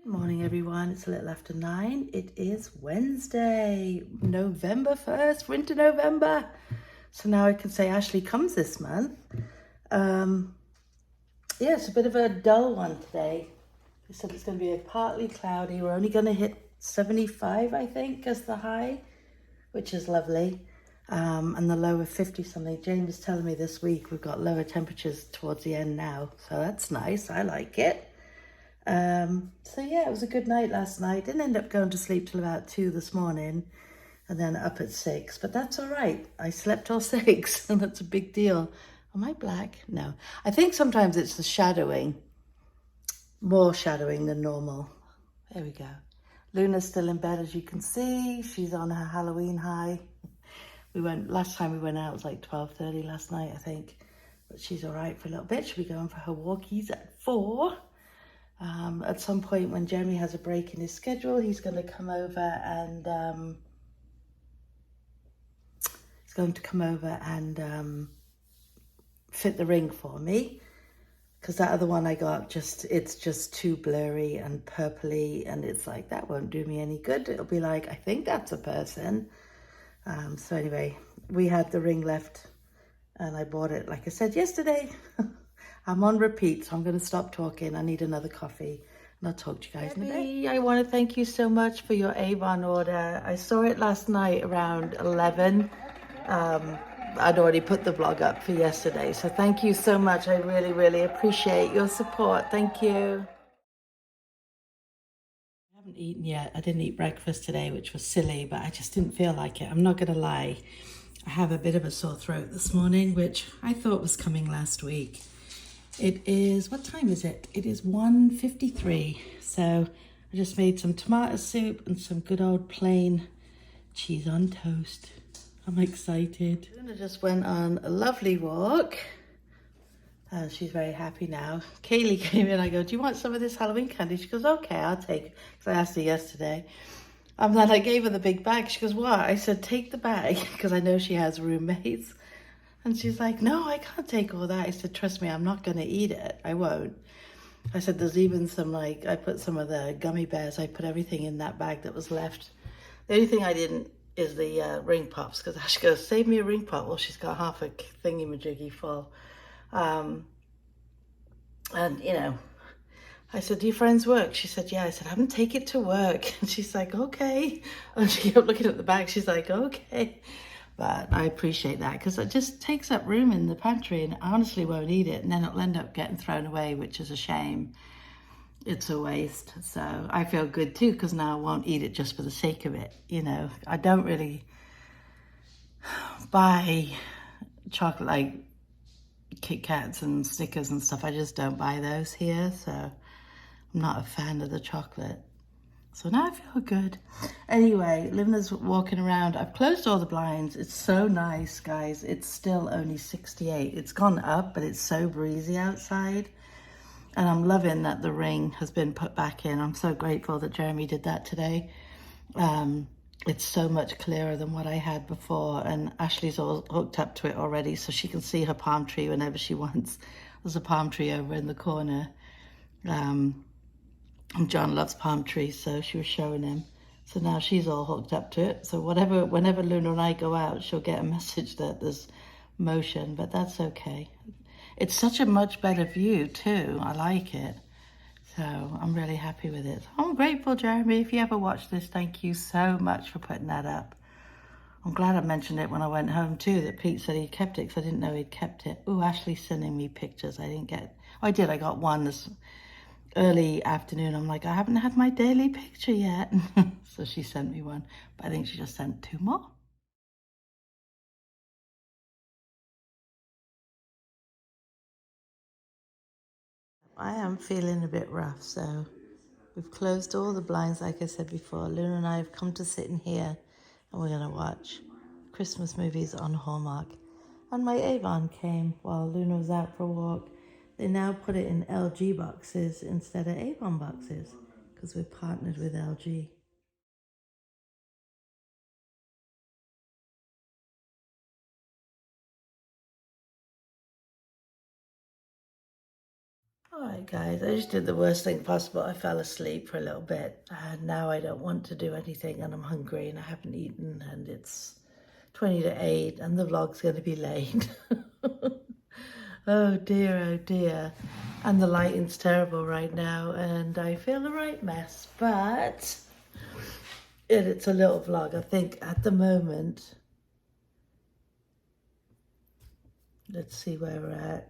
Good morning, everyone. It's a little after 9. It is Wednesday, November 1st. We're into November. So now I can say Ashley comes this month. Yeah, it's a bit of a dull one today. They said it's going to be partly cloudy. We're only going to hit 75, I think, as the high, which is lovely. And the low of 50 something. Jane was telling me this week we've got lower temperatures towards the end now. So that's nice. I like it. So yeah, it was a good night last night. Didn't end up going to sleep till about 2 this morning and then up at 6, but that's all right. I slept till 6 and that's a big deal. Am I black? No. I think sometimes it's the shadowing, more shadowing than normal. There we go. Luna's still in bed, as you can see. She's on her Halloween high. Last time we went out, it was like 12:30 last night, I think. But she's all right for a little bit. She'll be going for her walkies at 4. At some point when Jeremy has a break in his schedule, he's going to come over and fit the ring for me, because that other one I got, it's just too blurry and purpley, and it's like, that won't do me any good. It'll be like, I think that's a person. So anyway, we had the ring left and I bought it, like I said yesterday. I'm on repeat, so I'm going to stop talking. I need another coffee, and I'll talk to you guys in a bit. I want to thank you so much for your Avon order. I saw it last night around 11. I'd already put the vlog up for yesterday, so thank you so much. I really, really appreciate your support. Thank you. I haven't eaten yet. I didn't eat breakfast today, which was silly, but I just didn't feel like it. I'm not going to lie. I have a bit of a sore throat this morning, which I thought was coming last week. It is, what time is it? It is 1:53. So I just made some tomato soup and some good old plain cheese on toast. I'm excited. Luna just went on a lovely walk. She's very happy now. Kaylee came in. I go, do you want some of this Halloween candy? She goes, okay, I'll take it. Because I asked her yesterday. And then I gave her the big bag. She goes, what? I said, take the bag, because I know she has roommates. And she's like, no, I can't take all that. I said, trust me, I'm not going to eat it. I won't. I said, there's even some, like, I put some of the gummy bears. I put everything in that bag that was left. The only thing I didn't is the ring pops, because Ash goes, save me a ring pop. Well, she's got half a thingy-majiggy full. And, you know, I said, do your friends work? She said, yeah. I said, have them take it to work. And she's like, okay. And she kept looking at the bag. She's like, okay. But I appreciate that, because it just takes up room in the pantry, and I honestly won't eat it, and then it'll end up getting thrown away, which is a shame. It's a waste. So I feel good too, because now I won't eat it just for the sake of it. You know, I don't really buy chocolate, like Kit Kats and Snickers and stuff. I just don't buy those here, so I'm not a fan of the chocolate. So now I feel good. Anyway, Luna's walking around. I've closed all the blinds. It's so nice, guys. It's still only 68. It's gone up, but it's so breezy outside. And I'm loving that the ring has been put back in. I'm so grateful that Jeremy did that today. It's so much clearer than what I had before. And Ashley's all hooked up to it already, so she can see her palm tree whenever she wants. There's a palm tree over in the corner. And John loves palm trees, so she was showing him. So now she's all hooked up to it. So whenever Luna and I go out, she'll get a message that there's motion, but that's okay. It's such a much better view too. I like it. So I'm really happy with it. I'm grateful, Jeremy. If you ever watch this, thank you so much for putting that up. I'm glad I mentioned it when I went home too, that Pete said he kept it, because I didn't know he'd kept it. Oh, Ashley's sending me pictures. I didn't get, oh, I did. I got one this early afternoon. I'm like, I haven't had my daily picture yet. So she sent me one, but I think she just sent 2 more. I am feeling a bit rough, so we've closed all the blinds, like I said before. Luna and I have come to sit in here, and we're going to watch Christmas movies on Hallmark. And my Avon came while Luna was out for a walk. They now put it in LG boxes instead of Avon boxes, because we're partnered with LG. All right, guys, I just did the worst thing possible. I fell asleep for a little bit and now I don't want to do anything and I'm hungry and I haven't eaten and it's 20 to 8 and the vlog's going to be late. Oh dear. And the lighting's terrible right now and I feel a right mess, but it's a little vlog. I think at the moment, let's see where we're at.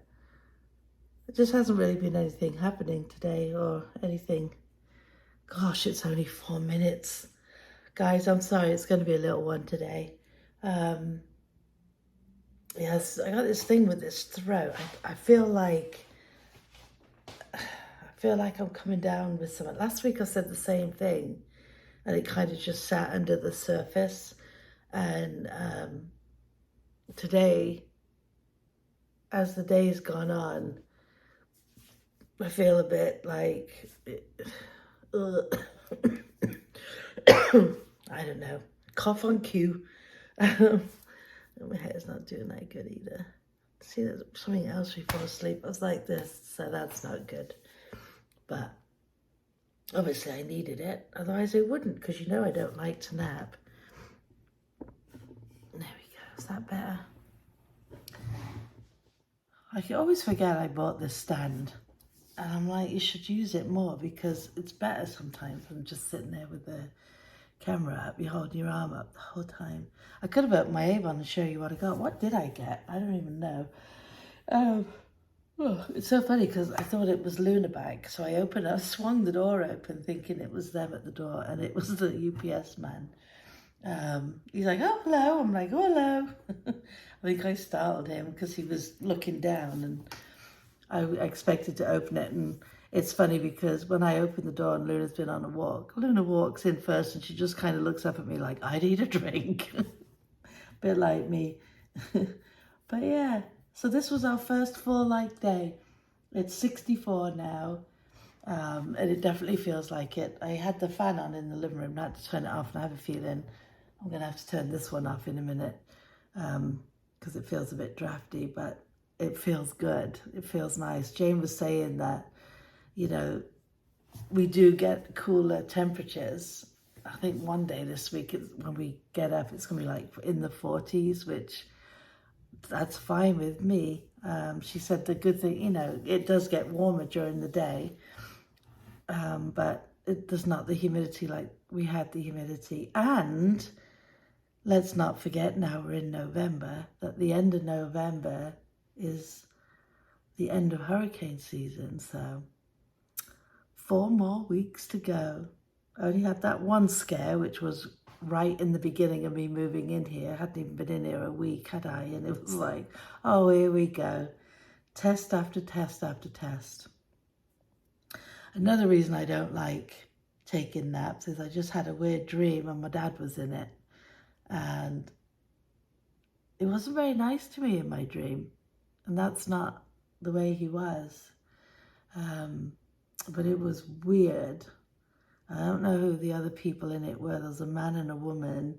It just hasn't really been anything happening today or anything. Gosh, it's only 4 minutes. Guys, I'm sorry, it's going to be a little one today. Yes, I got this thing with this throat. I feel like I'm coming down with something. Last week I said the same thing and it kind of just sat under the surface. And today, as the day's gone on, I feel a bit like, I don't know, cough on cue. My hair's not doing that good either. See, there's something else before sleep. I was like this, so that's not good. But obviously I needed it, otherwise I wouldn't, because you know I don't like to nap. There we go, is that better? I can always forget I bought this stand. And I'm like, you should use it more because it's better sometimes than just sitting there with the camera up. You're holding your arm up the whole time. I could have opened my Avon and show you what I got. What did I get? I don't even know. It's so funny because I thought it was Luna bag. So I swung the door open thinking it was them at the door and it was the UPS man. He's like, oh, hello. I'm like, oh, hello. I think I startled him because he was looking down and I expected to open it, and it's funny because when I open the door and Luna's been on a walk, Luna walks in first and she just kind of looks up at me like, I need a drink. Bit like me. But yeah, so this was our first full light day. It's 64 now, and it definitely feels like it. I had the fan on in the living room, I had to turn it off, and I have a feeling I'm going to have to turn this one off in a minute because it feels a bit drafty, but it feels good. It feels nice. Jane was saying that, you know, we do get cooler temperatures. I think one day this week, when we get up, it's going to be like in the 40s, which that's fine with me. She said the good thing, you know, it does get warmer during the day, but there's not the humidity like we had the humidity. And let's not forget, now we're in November, that the end of November is the end of hurricane season, so 4 more weeks to go. I only had that one scare, which was right in the beginning of me moving in here. I hadn't even been in here a week, had I? And it was like, oh, here we go. Test after test after test. Another reason I don't like taking naps is I just had a weird dream and my dad was in it. And it wasn't very nice to me in my dream. And that's not the way he was. But it was weird. I don't know who the other people in it were. There was a man and a woman.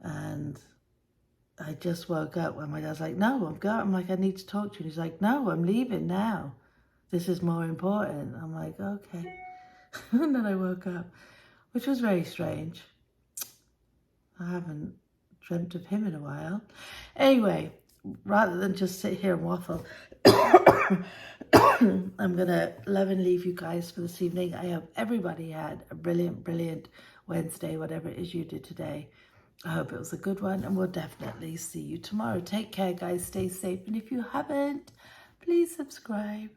And I just woke up when my dad's like, no, I'm going. I'm like, I need to talk to you. And he's like, no, I'm leaving now. This is more important. I'm like, okay. And then I woke up, which was very strange. I haven't dreamt of him in a while. Anyway, rather than just sit here and waffle, I'm going to love and leave you guys for this evening. I hope everybody had a brilliant Wednesday, whatever it is you did today. I hope it was a good one, and we'll definitely see you tomorrow. Take care, guys. Stay safe. And if you haven't, please subscribe.